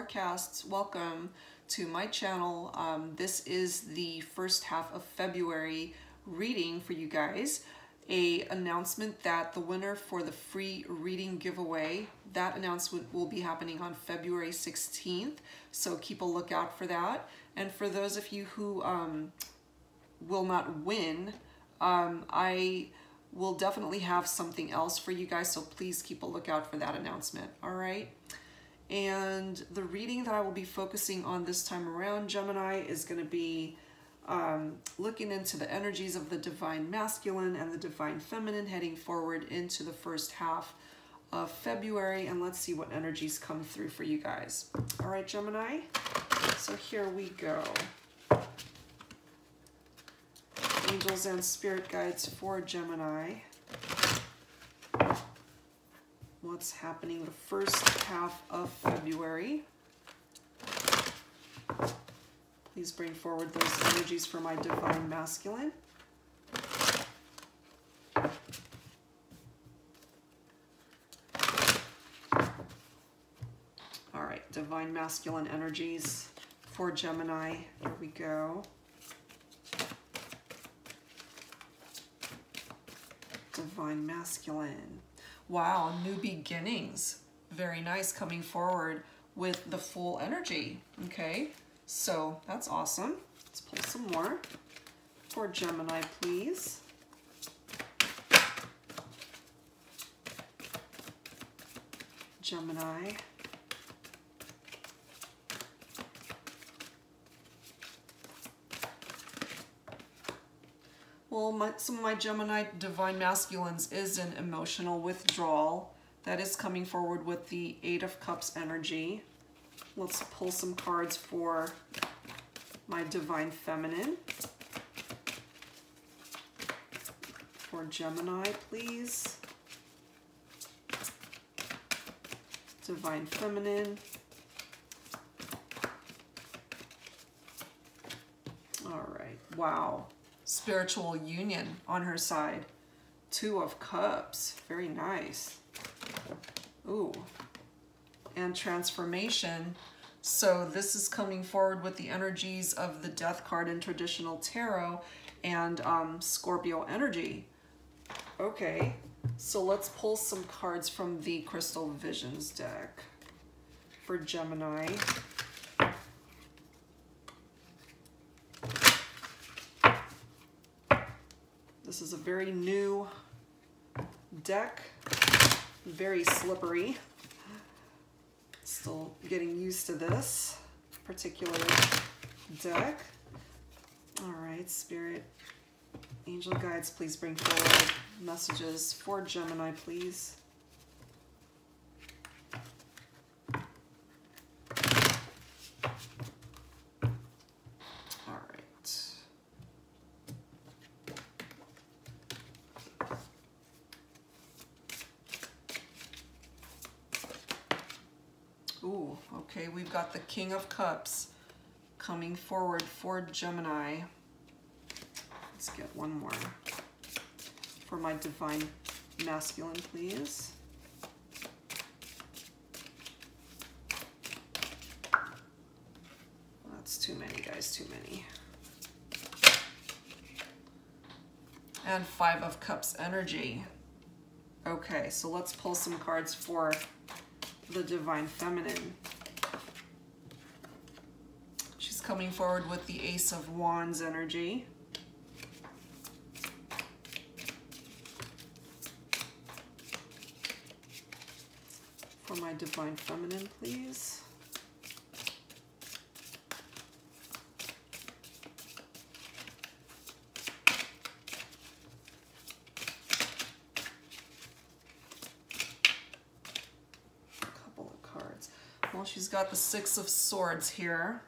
Starcasts, welcome to my channel. This is the first half of February reading for you guys. An announcement that the winner for the free reading giveaway, that announcement will be happening on February 16th, so keep a lookout for that. And for those of you who will not win, I will definitely have something else for you guys, so please keep a lookout for that announcement, all right? And the reading that I will be focusing on this time around, Gemini, is going to be looking into the energies of the Divine Masculine and the Divine Feminine heading forward into the first half of February, and let's see what energies come through for you guys. All right, Gemini, so here we go. Angels and spirit guides for Gemini. What's happening the first half of February? Please bring forward those energies for my Divine Masculine. All right, Divine Masculine energies for Gemini. Here we go. Divine Masculine. Wow, new beginnings. Very nice, coming forward with the full energy. Okay, so that's awesome. Let's pull some more for Gemini, please. Gemini. Well, some of my Gemini Divine Masculines is an emotional withdrawal that is coming forward with the Eight of Cups energy. Let's pull some cards for my Divine Feminine. For Gemini, please. Divine Feminine. All right, wow. Spiritual union on her side. Two of Cups, very nice. Ooh, and transformation. So this is coming forward with the energies of the Death card in traditional tarot and Scorpio energy. Okay, so let's pull some cards from the Crystal Visions deck for Gemini. This is a very new deck, very slippery. Still getting used to this particular deck. All right, Spirit, Angel Guides, please bring forward messages for Gemini, please. Ooh, okay, we've got the King of Cups coming forward for Gemini. Let's get one more for my Divine Masculine, please. That's too many, guys, too many. And Five of Cups energy. Okay, so let's pull some cards for the Divine Feminine. She's coming forward with the Ace of Wands energy. For my Divine Feminine, please. Well, she's got the Six of Swords here,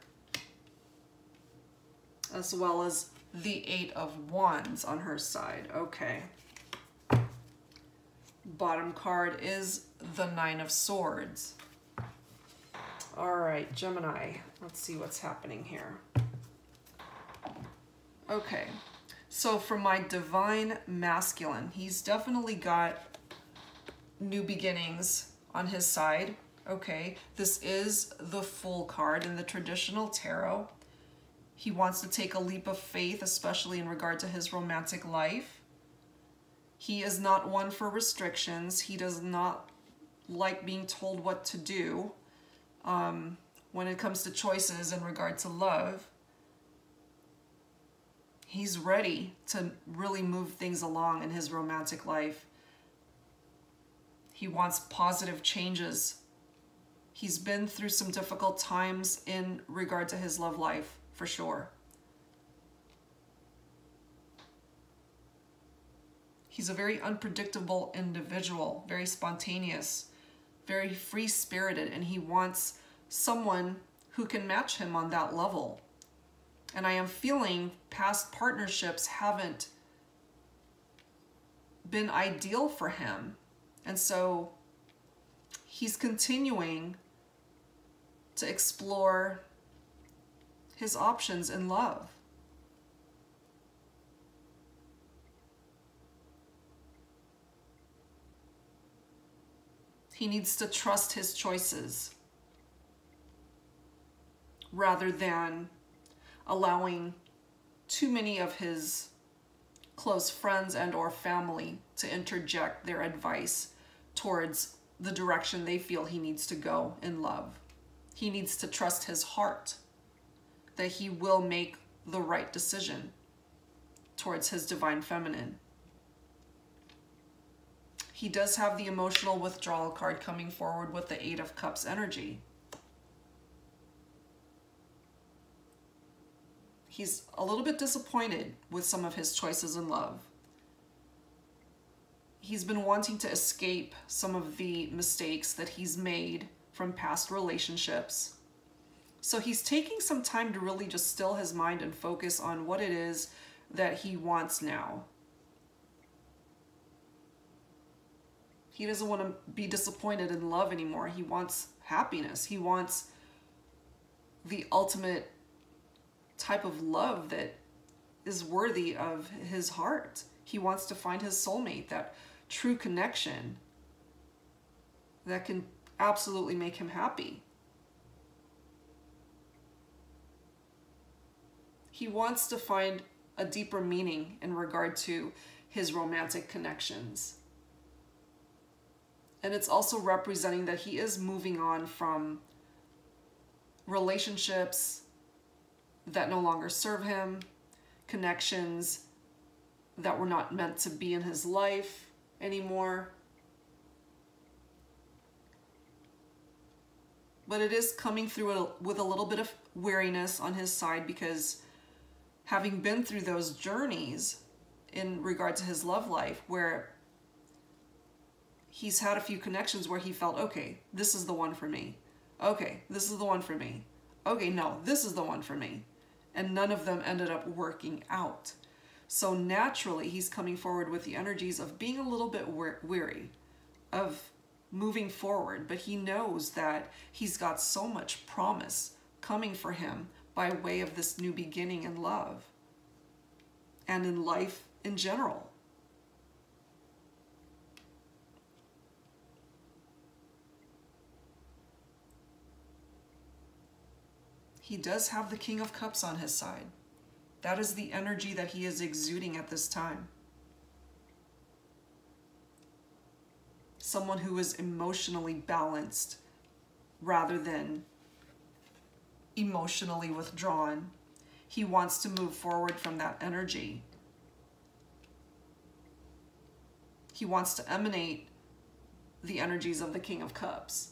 as well as the Eight of Wands on her side. Okay. Bottom card is the Nine of Swords. All right, Gemini, let's see what's happening here. Okay, so for my Divine Masculine, he's definitely got new beginnings on his side. Okay, this is the Fool card in the traditional tarot. He wants to take a leap of faith, especially in regard to his romantic life. He is not one for restrictions. He does not like being told what to do when it comes to choices in regard to love. He's ready to really move things along in his romantic life. He wants positive changes. He's been through some difficult times in regard to his love life, for sure. He's a very unpredictable individual, very spontaneous, very free-spirited, and he wants someone who can match him on that level. And I am feeling past partnerships haven't been ideal for him. And so he's continuing to explore his options in love. He needs to trust his choices rather than allowing too many of his close friends and or family to interject their advice towards the direction they feel he needs to go in love. He needs to trust his heart that he will make the right decision towards his divine feminine. He does have the emotional withdrawal card coming forward with the Eight of Cups energy. He's a little bit disappointed with some of his choices in love. He's been wanting to escape some of the mistakes that he's made from past relationships. So he's taking some time to really just still his mind and focus on what it is that he wants now. He doesn't want to be disappointed in love anymore. He wants happiness. He wants the ultimate type of love that is worthy of his heart. He wants to find his soulmate, that true connection that can absolutely make him happy. He wants to find a deeper meaning in regard to his romantic connections. And it's also representing that he is moving on from relationships that no longer serve him, connections that were not meant to be in his life anymore. But it is coming through with a little bit of weariness on his side, because having been through those journeys in regard to his love life, where he's had a few connections where he felt, okay, this is the one for me. Okay, this is the one for me. Okay, no, this is the one for me. And none of them ended up working out. So naturally, he's coming forward with the energies of being a little bit weary, of moving forward. But he knows that he's got so much promise coming for him by way of this new beginning in love and in life in general. He does have the King of Cups on his side. That is the energy that he is exuding at this time. Someone who is emotionally balanced rather than emotionally withdrawn. He wants to move forward from that energy. He wants to emanate the energies of the King of Cups.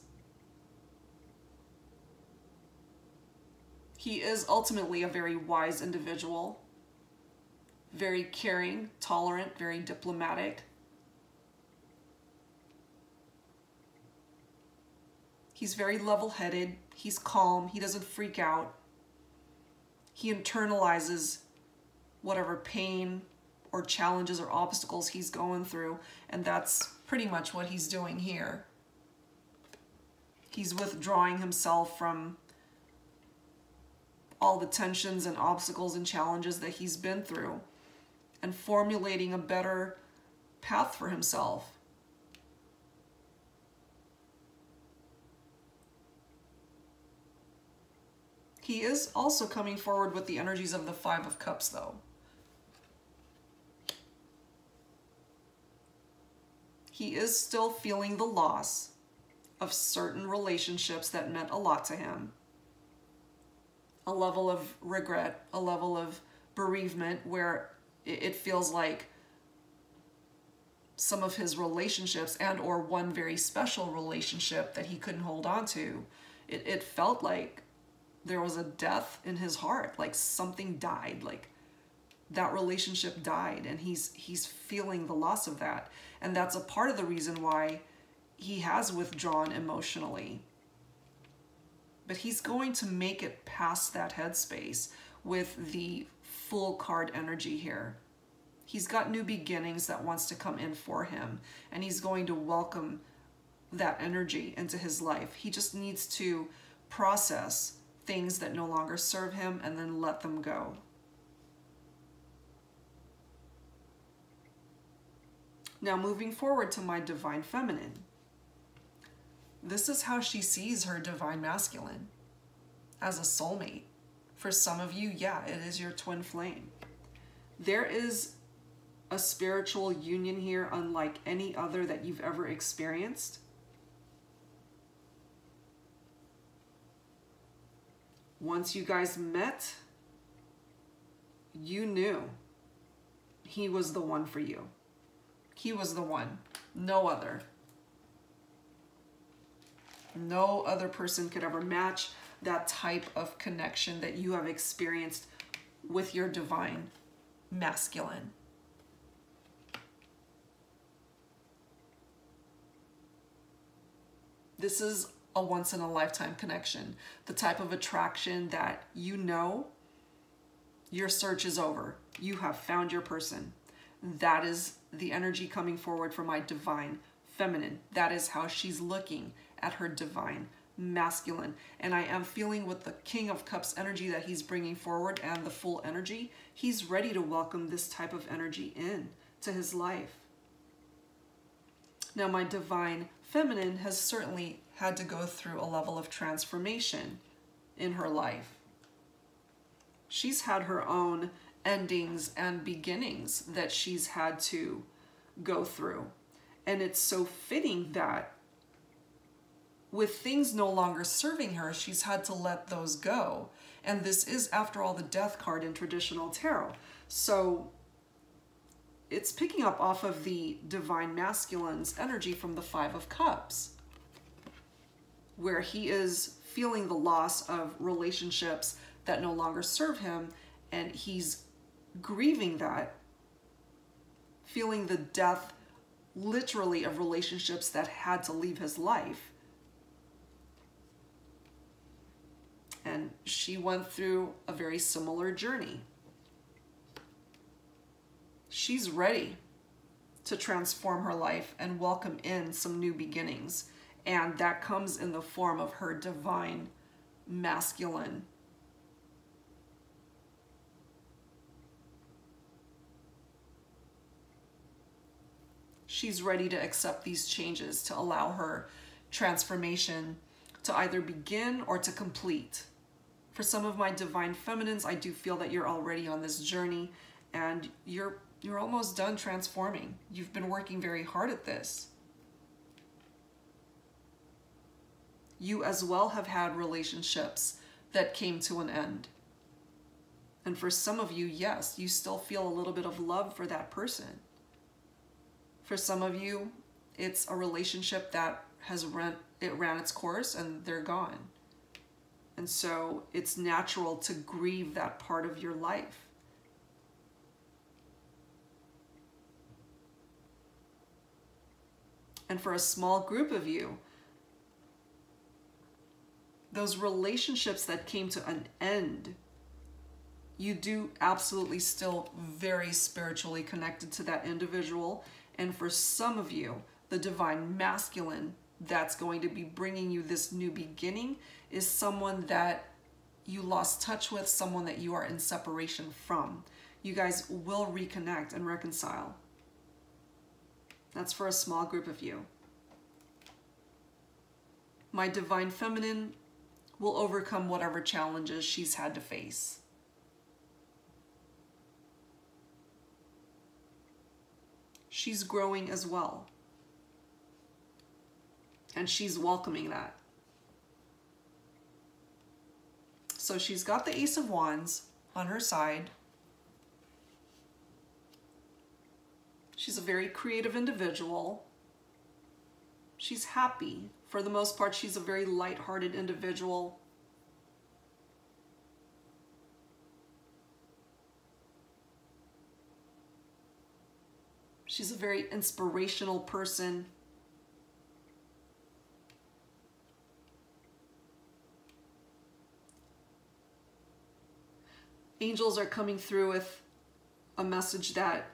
He is ultimately a very wise individual, very caring, tolerant, very diplomatic. He's very level-headed, he's calm, he doesn't freak out. He internalizes whatever pain or challenges or obstacles he's going through, and that's pretty much what he's doing here. He's withdrawing himself from all the tensions and obstacles and challenges that he's been through and formulating a better path for himself. He is also coming forward with the energies of the Five of Cups, though. He is still feeling the loss of certain relationships that meant a lot to him. A level of regret, a level of bereavement where it feels like some of his relationships and or one very special relationship that he couldn't hold on to, it felt like there was a death in his heart, like something died, like that relationship died, and he's feeling the loss of that. And that's a part of the reason why he has withdrawn emotionally. But he's going to make it past that headspace with the Full card energy here. He's got new beginnings that wants to come in for him, and he's going to welcome that energy into his life. He just needs to process things that no longer serve him and then let them go. Now moving forward to my divine feminine. This is how she sees her divine masculine, as a soulmate. For some of you, yeah, it is your twin flame. There is a spiritual union here unlike any other that you've ever experienced. Once you guys met, you knew he was the one for you. He was the one, no other. No other person could ever match that type of connection that you have experienced with your divine masculine. This is a once-in-a-lifetime connection, the type of attraction that you know your search is over. You have found your person. That is the energy coming forward for my divine feminine. That is how she's looking at her divine masculine. And I am feeling with the King of Cups energy that he's bringing forward and the full energy, he's ready to welcome this type of energy in to his life. Now, my divine feminine has certainly had to go through a level of transformation in her life. She's had her own endings and beginnings that she's had to go through. And it's so fitting that with things no longer serving her, she's had to let those go. And this is, after all, the Death card in traditional tarot. So it's picking up off of the divine masculine's energy from the Five of Cups, where he is feeling the loss of relationships that no longer serve him, and he's grieving that, feeling the death literally of relationships that had to leave his life. And she went through a very similar journey. She's ready to transform her life and welcome in some new beginnings. And that comes in the form of her divine masculine. She's ready to accept these changes to allow her transformation to either begin or to complete. For some of my divine feminines, I do feel that you're already on this journey and you're almost done transforming. You've been working very hard at this. You as well have had relationships that came to an end. And for some of you, yes, you still feel a little bit of love for that person. For some of you, it's a relationship that ran its course and they're gone. And so it's natural to grieve that part of your life. And for a small group of you, those relationships that came to an end, you do absolutely still very spiritually connected to that individual. And for some of you, the divine masculine that's going to be bringing you this new beginning is someone that you lost touch with, someone that you are in separation from. You guys will reconnect and reconcile. That's for a small group of you. My divine feminine, will overcome whatever challenges she's had to face. She's growing as well. And she's welcoming that. So she's got the Ace of Wands on her side. She's a very creative individual. She's happy. For the most part, she's a very light-hearted individual. She's a very inspirational person. Angels are coming through with a message that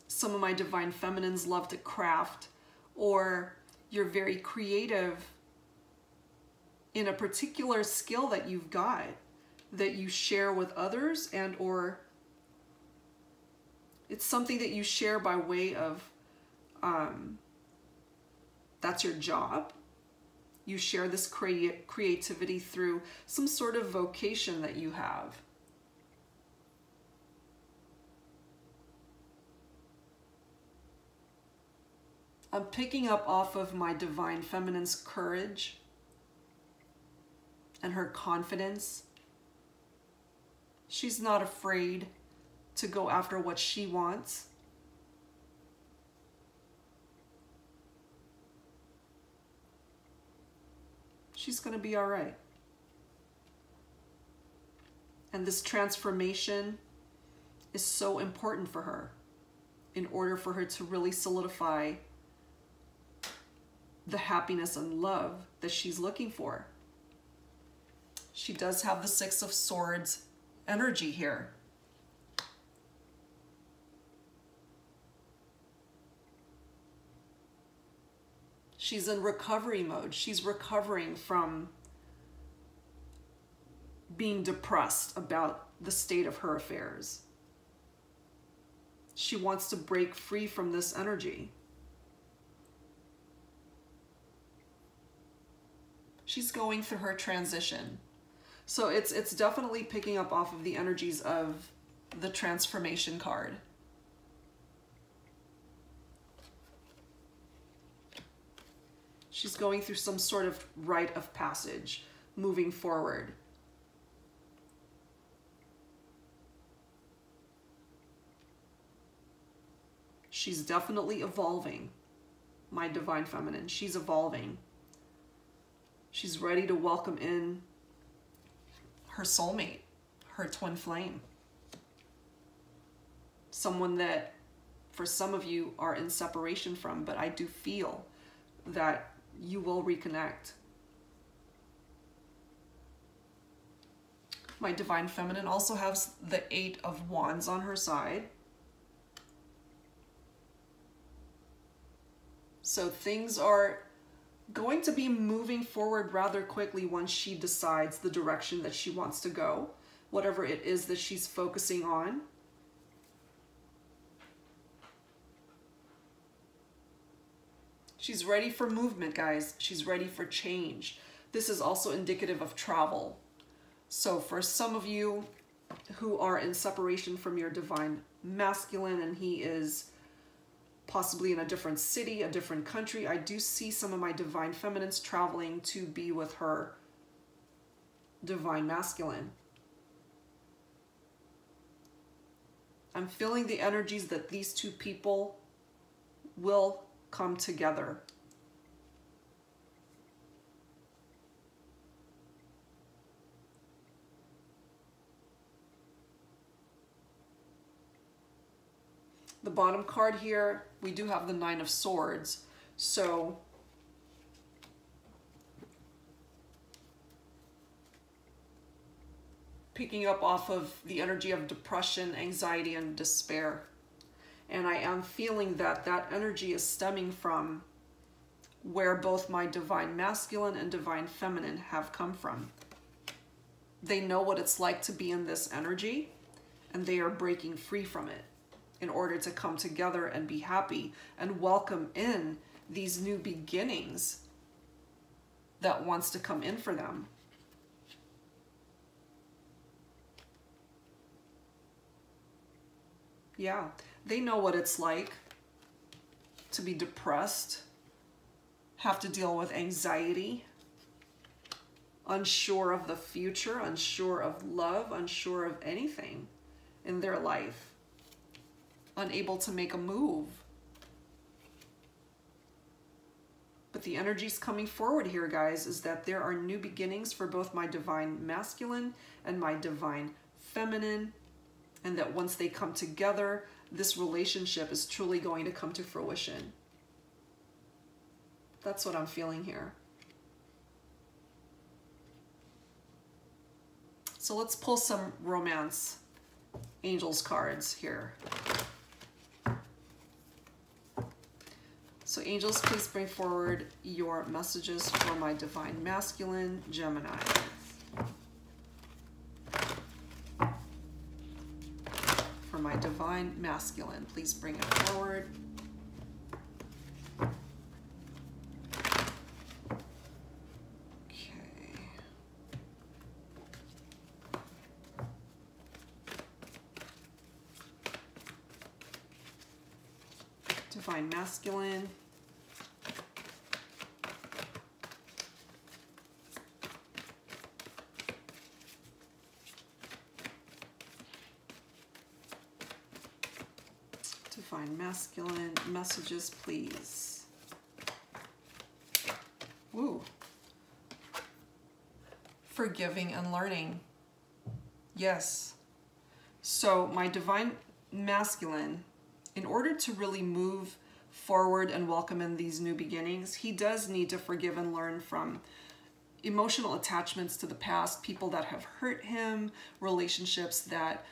some of my divine feminines love to craft, or you're very creative in a particular skill that you've got that you share with others, and or it's something that you share by way of that's your job. You share this creativity through some sort of vocation that you have. I'm picking up off of my divine feminine's courage and her confidence. She's not afraid to go after what she wants. She's going to be all right. And this transformation is so important for her in order for her to really solidify the happiness and love that she's looking for. She does have the Six of Swords energy here. She's in recovery mode. She's recovering from being depressed about the state of her affairs. She wants to break free from this energy. She's going through her transition. So it's definitely picking up off of the energies of the transformation card. She's going through some sort of rite of passage, moving forward. She's definitely evolving, my divine feminine. She's evolving. She's ready to welcome in her soulmate, her twin flame. Someone that, for some of you, are in separation from, but I do feel that you will reconnect. My divine feminine also has the Eight of Wands on her side. So things are going to be moving forward rather quickly once she decides the direction that she wants to go, whatever it is that she's focusing on. She's ready for movement, guys. She's ready for change. This is also indicative of travel. So for some of you who are in separation from your divine masculine and he is possibly in a different city, a different country, I do see some of my divine feminines traveling to be with her divine masculine. I'm feeling the energies that these two people will come together. The bottom card here, we do have the Nine of Swords. So picking up off of the energy of depression, anxiety, and despair. And I am feeling that that energy is stemming from where both my divine masculine and divine feminine have come from. They know what it's like to be in this energy, and they are breaking free from it in order to come together and be happy and welcome in these new beginnings that wants to come in for them. Yeah, they know what it's like to be depressed, have to deal with anxiety, unsure of the future, unsure of love, unsure of anything in their life, unable to make a move. But the energies coming forward here, guys, is that there are new beginnings for both my divine masculine and my divine feminine, and that once they come together, this relationship is truly going to come to fruition. That's what I'm feeling here. So let's pull some romance angels cards here. So angels, please bring forward your messages for my divine masculine, Gemini. For my divine masculine, please bring it forward. Okay. Divine masculine. Divine masculine, messages, please. Woo. Forgiving and learning. Yes. So my divine masculine, in order to really move forward and welcome in these new beginnings, he does need to forgive and learn from emotional attachments to the past, people that have hurt him, relationships that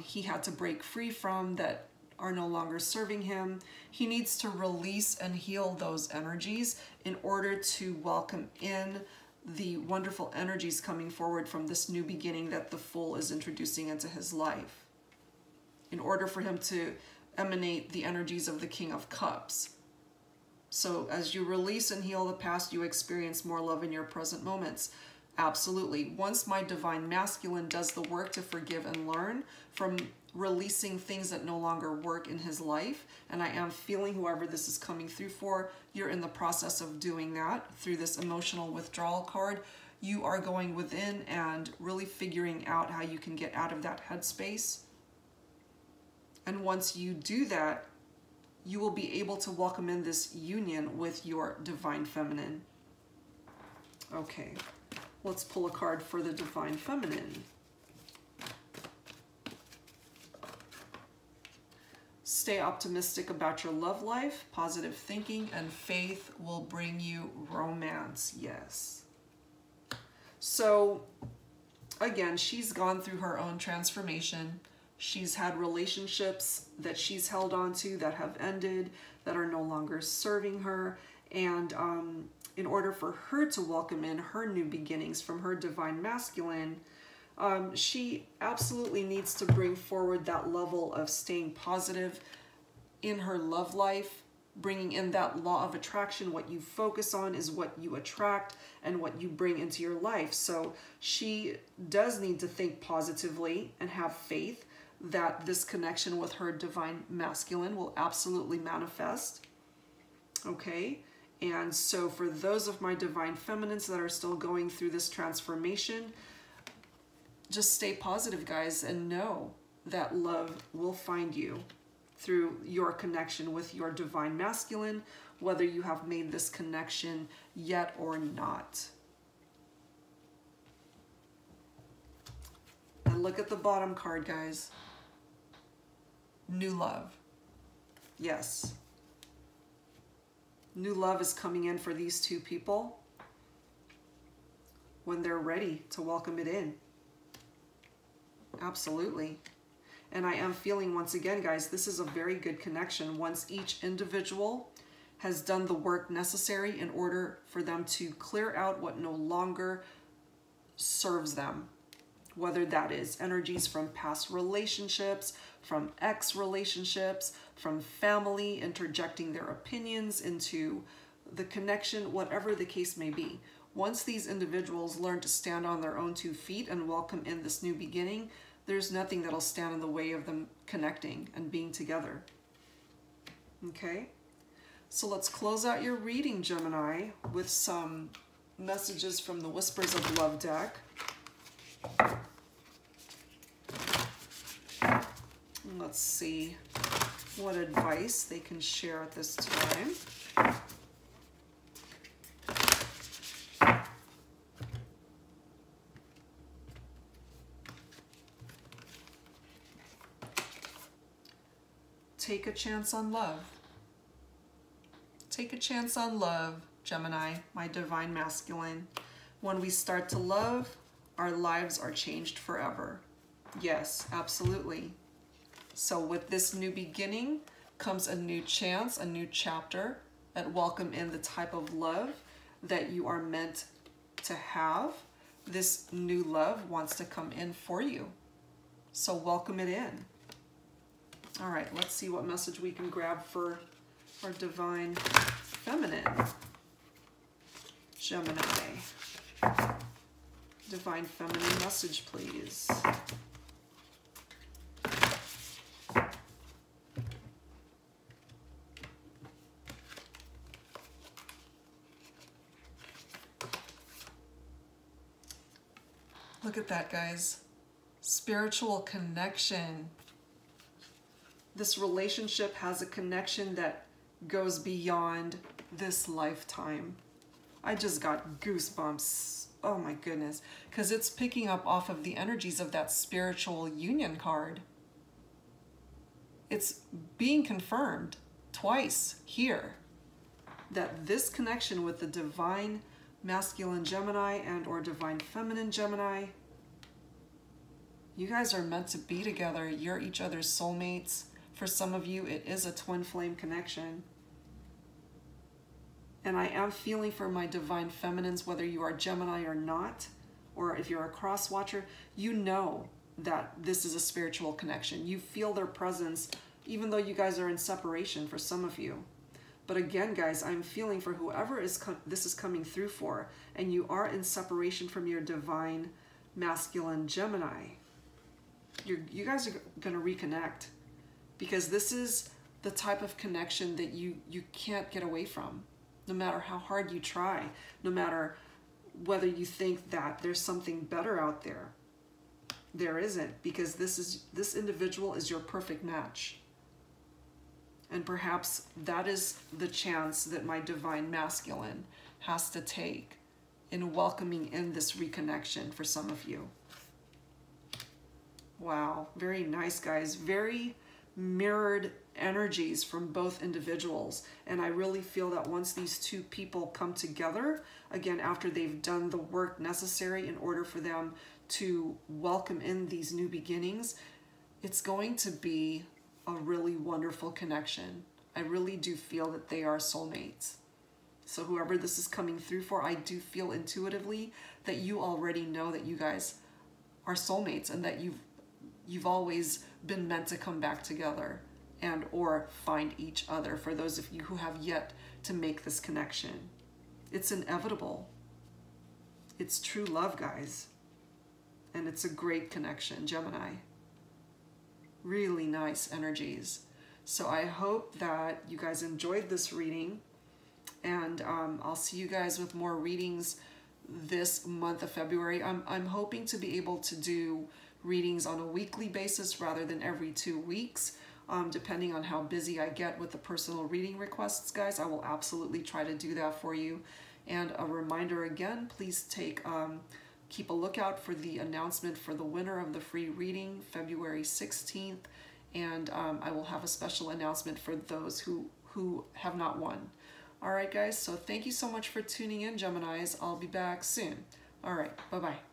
he had to break free from that are no longer serving him. He needs to release and heal those energies in order to welcome in the wonderful energies coming forward from this new beginning that the Fool is introducing into his life. In order for him to emanate the energies of the King of Cups. So as you release and heal the past, you experience more love in your present moments. Absolutely. Once my divine masculine does the work to forgive and learn from releasing things that no longer work in his life, and I am feeling whoever this is coming through for, you're in the process of doing that through this emotional withdrawal card. You are going within and really figuring out how you can get out of that headspace. And once you do that, you will be able to welcome in this union with your divine feminine. Okay, let's pull a card for the divine feminine. Stay optimistic about your love life. Positive thinking and faith will bring you romance. Yes. So again, she's gone through her own transformation. She's had relationships that she's held on to that have ended, that are no longer serving her. And in order for her to welcome in her new beginnings from her divine masculine, she absolutely needs to bring forward that level of staying positive in her love life, bringing in that law of attraction. What you focus on is what you attract and what you bring into your life. So she does need to think positively and have faith that this connection with her divine masculine will absolutely manifest. Okay, and so for those of my divine feminines that are still going through this transformation, just stay positive, guys, and know that love will find you through your connection with your divine masculine, whether you have made this connection yet or not. And look at the bottom card, guys. New love. Yes. New love is coming in for these two people when they're ready to welcome it in. Absolutely. And I am feeling, once again, guys, this is a very good connection. Once each individual has done the work necessary in order for them to clear out what no longer serves them, whether that is energies from past relationships, from ex-relationships, from family interjecting their opinions into the connection, whatever the case may be. Once these individuals learn to stand on their own 2 feet and welcome in this new beginning, there's nothing that'll stand in the way of them connecting and being together. Okay? So let's close out your reading, Gemini, with some messages from the Whispers of Love deck. Let's see what advice they can share at this time. Take a chance on love. Take a chance on love, Gemini, my divine masculine. When we start to love, our lives are changed forever. Yes, absolutely. So with this new beginning comes a new chance, a new chapter that welcome in the type of love that you are meant to have. This new love wants to come in for you. So welcome it in. All right, let's see what message we can grab for our divine feminine. Gemini. Divine feminine message, please. Look at that, guys. Spiritual connection. This relationship has a connection that goes beyond this lifetime. I just got goosebumps. Oh my goodness. Because it's picking up off of the energies of that spiritual union card. It's being confirmed twice here that this connection with the divine masculine Gemini and or divine feminine Gemini, you guys are meant to be together. You're each other's soulmates. For some of you, it is a twin flame connection. And I am feeling for my divine feminines, whether you are Gemini or not, or if you're a cross watcher, you know that this is a spiritual connection. You feel their presence, even though you guys are in separation for some of you. But again, guys, I'm feeling for whoever this is coming through for, and you are in separation from your divine masculine Gemini. You guys are going to reconnect, because this is the type of connection that you can't get away from, no matter how hard you try, no matter whether you think that there's something better out there. There isn't, because this individual is your perfect match. And perhaps that is the chance that my divine masculine has to take in welcoming in this reconnection for some of you. Wow, very nice, guys. Very mirrored energies from both individuals. And I really feel that once these two people come together, again, after they've done the work necessary in order for them to welcome in these new beginnings, it's going to be a really wonderful connection. I really do feel that they are soulmates. So whoever this is coming through for, I do feel intuitively that you already know that you guys are soulmates and that you've always been meant to come back together and or find each other, for those of you who have yet to make this connection. It's inevitable. It's true love, guys. And it's a great connection, Gemini. Really nice energies. So I hope that you guys enjoyed this reading, and I'll see you guys with more readings this month of February. I'm hoping to be able to do readings on a weekly basis rather than every 2 weeks, depending on how busy I get with the personal reading requests, guys. I will absolutely try to do that for you. And a reminder again, please keep a lookout for the announcement for the winner of the free reading, February 16th. And I will have a special announcement for those who have not won. All right, guys, so thank you so much for tuning in, Geminis. I'll be back soon. All right, bye-bye.